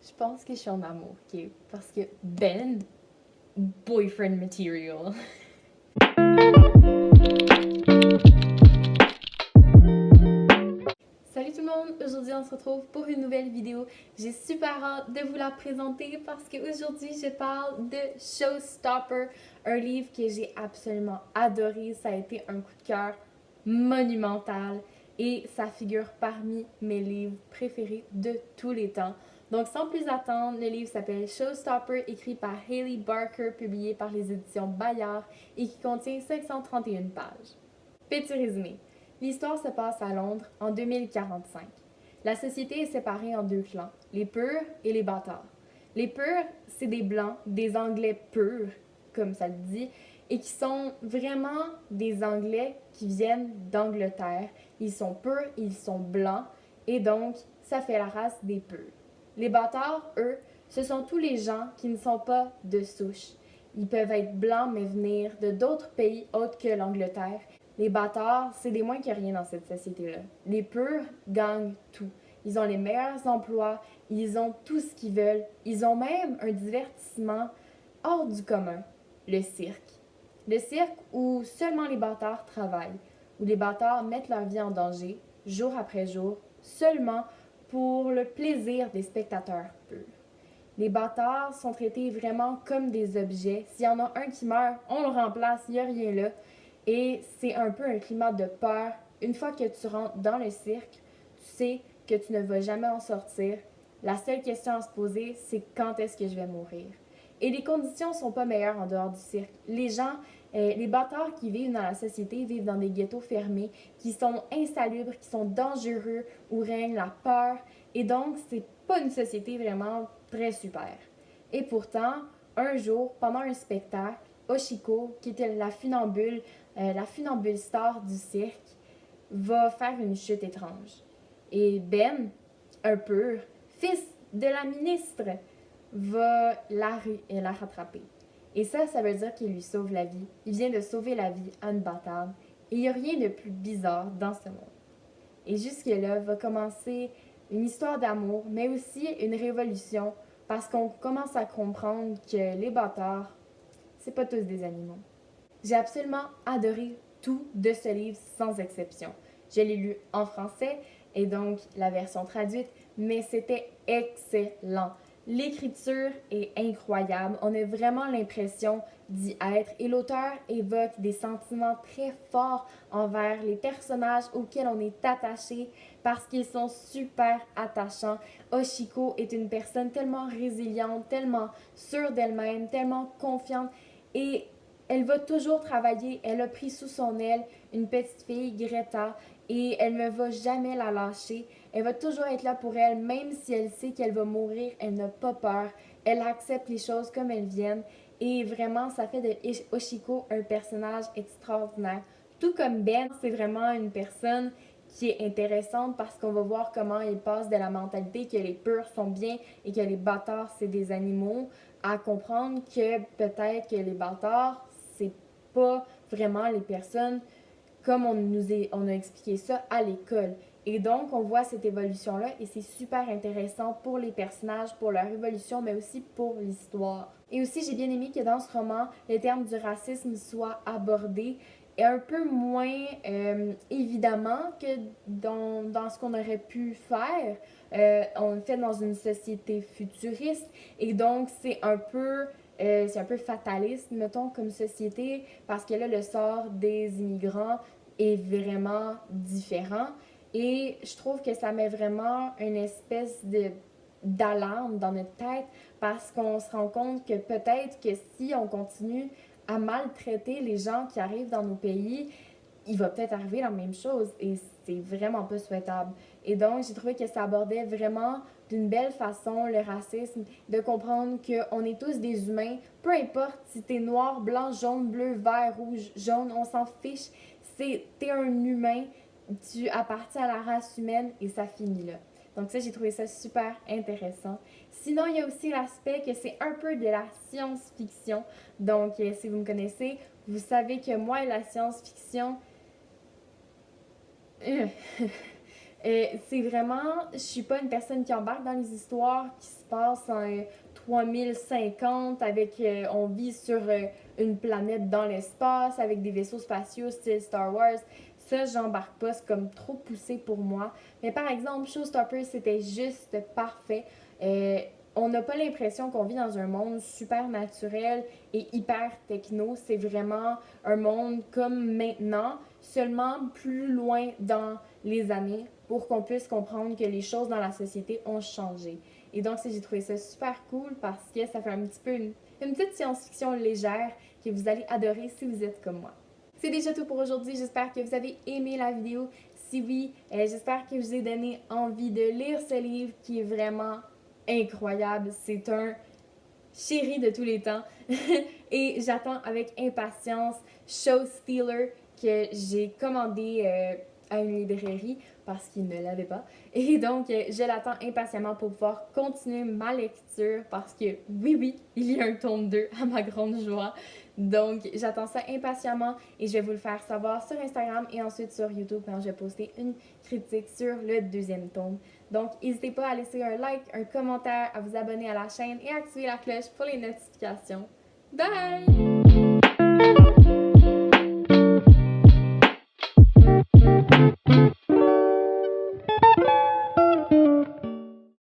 Je pense que je suis en amour, ok? Parce que Ben, boyfriend material. Salut tout le monde! Aujourd'hui, on se retrouve pour une nouvelle vidéo. J'ai super hâte de vous la présenter parce qu'aujourd'hui, je parle de Showstopper, un livre que j'ai absolument adoré. Ça a été un coup de cœur monumental et ça figure parmi mes livres préférés de tous les temps. Donc, sans plus attendre, le livre s'appelle Showstopper, écrit par Hailey Barker, publié par les éditions Bayard et qui contient 531 pages. Petit résumé. L'histoire se passe à Londres en 2045. La société est séparée en deux clans, les purs et les bâtards. Les purs, c'est des blancs, des Anglais purs, comme ça le dit, et qui sont vraiment des Anglais qui viennent d'Angleterre. Ils sont purs, ils sont blancs, et donc ça fait la race des purs. Les bâtards, eux, ce sont tous les gens qui ne sont pas de souche. Ils peuvent être blancs mais venir de d'autres pays autres que l'Angleterre. Les bâtards, c'est des moins que rien dans cette société-là. Les purs gagnent tout. Ils ont les meilleurs emplois, ils ont tout ce qu'ils veulent. Ils ont même un divertissement hors du commun, le cirque. Le cirque où seulement les bâtards travaillent, où les bâtards mettent leur vie en danger, jour après jour, seulement pour le plaisir des spectateurs purs. Les bâtards sont traités vraiment comme des objets. S'il y en a un qui meurt, on le remplace, il n'y a rien là. Et c'est un peu un climat de peur. Une fois que tu rentres dans le cirque, tu sais que tu ne vas jamais en sortir. La seule question à se poser, c'est quand est-ce que je vais mourir. Et les conditions sont pas meilleures en dehors du cirque. Les gens, les bâtards qui vivent dans la société vivent dans des ghettos fermés, qui sont insalubres, qui sont dangereux, où règne la peur. Et donc, c'est pas une société vraiment très super. Et pourtant, un jour, pendant un spectacle, Oshiko, qui était la funambule star du cirque, va faire une chute étrange. Et Ben, un pur, fils de la ministre, va la rattraper. Et ça veut dire qu'il lui sauve la vie. Il vient de sauver la vie à une bâtarde. Et il n'y a rien de plus bizarre dans ce monde. Et jusque-là va commencer une histoire d'amour, mais aussi une révolution, parce qu'on commence à comprendre que les bâtards, c'est pas tous des animaux. J'ai absolument adoré tout de ce livre sans exception. Je l'ai lu en français et donc la version traduite, mais c'était excellent. L'écriture est incroyable. On a vraiment l'impression d'y être et l'auteur évoque des sentiments très forts envers les personnages auxquels on est attaché parce qu'ils sont super attachants. Oshiko est une personne tellement résiliente, tellement sûre d'elle-même, tellement confiante et elle va toujours travailler. Elle a pris sous son aile une petite fille, Greta, et elle ne va jamais la lâcher. Elle va toujours être là pour elle, même si elle sait qu'elle va mourir, elle n'a pas peur. Elle accepte les choses comme elles viennent. Et vraiment, ça fait de Oshiko un personnage extraordinaire. Tout comme Ben, c'est vraiment une personne qui est intéressante parce qu'on va voir comment il passe de la mentalité que les purs sont bien et que les bâtards, c'est des animaux, à comprendre que peut-être que les bâtards, c'est pas vraiment les personnes comme on a expliqué ça à l'école. Et donc, on voit cette évolution-là et c'est super intéressant pour les personnages, pour leur évolution, mais aussi pour l'histoire. Et aussi, j'ai bien aimé que dans ce roman, le terme du racisme soit abordé et un peu moins évidemment que dans ce qu'on aurait pu faire. On le fait dans une société futuriste et donc c'est un peu fataliste, mettons, comme société, parce que là, le sort des immigrants est vraiment différent. Et je trouve que ça met vraiment une espèce d'alarme dans notre tête parce qu'on se rend compte que peut-être que si on continue à maltraiter les gens qui arrivent dans nos pays, il va peut-être arriver la même chose et c'est vraiment pas souhaitable. Et donc, j'ai trouvé que ça abordait vraiment d'une belle façon le racisme, de comprendre qu'on est tous des humains, peu importe si t'es noir, blanc, jaune, bleu, vert, rouge, jaune, on s'en fiche. T'es un humain, tu appartiens à la race humaine et ça finit là. Donc ça, j'ai trouvé ça super intéressant. Sinon, il y a aussi l'aspect que c'est un peu de la science-fiction. Donc, si vous me connaissez, vous savez que moi et la science-fiction, C'est vraiment, je suis pas une personne qui embarque dans les histoires qui se passent en 3050 avec, on vit sur une planète dans l'espace avec des vaisseaux spatiaux style Star Wars. Ça, j'embarque pas, c'est comme trop poussé pour moi. Mais par exemple, Showstopper, c'était juste parfait. Euh, on n'a pas l'impression qu'on vit dans un monde super naturel et hyper techno. C'est vraiment un monde comme maintenant, seulement plus loin dans les années pour qu'on puisse comprendre que les choses dans la société ont changé. Et donc, j'ai trouvé ça super cool parce que ça fait un petit peu une petite science-fiction légère que vous allez adorer si vous êtes comme moi. C'est déjà tout pour aujourd'hui. J'espère que vous avez aimé la vidéo. Si oui, j'espère que je vous ai donné envie de lire ce livre qui est vraiment incroyable. C'est un chéri de tous les temps. Et j'attends avec impatience Show Stealer que j'ai commandé à une librairie parce qu'il ne l'avait pas. Et donc, je l'attends impatiemment pour pouvoir continuer ma lecture parce que oui, il y a un tome 2 à ma grande joie. Donc, j'attends ça impatiemment et je vais vous le faire savoir sur Instagram et ensuite sur YouTube quand je vais poster une critique sur le deuxième tome. Donc, n'hésitez pas à laisser un like, un commentaire, à vous abonner à la chaîne et à activer la cloche pour les notifications. Bye!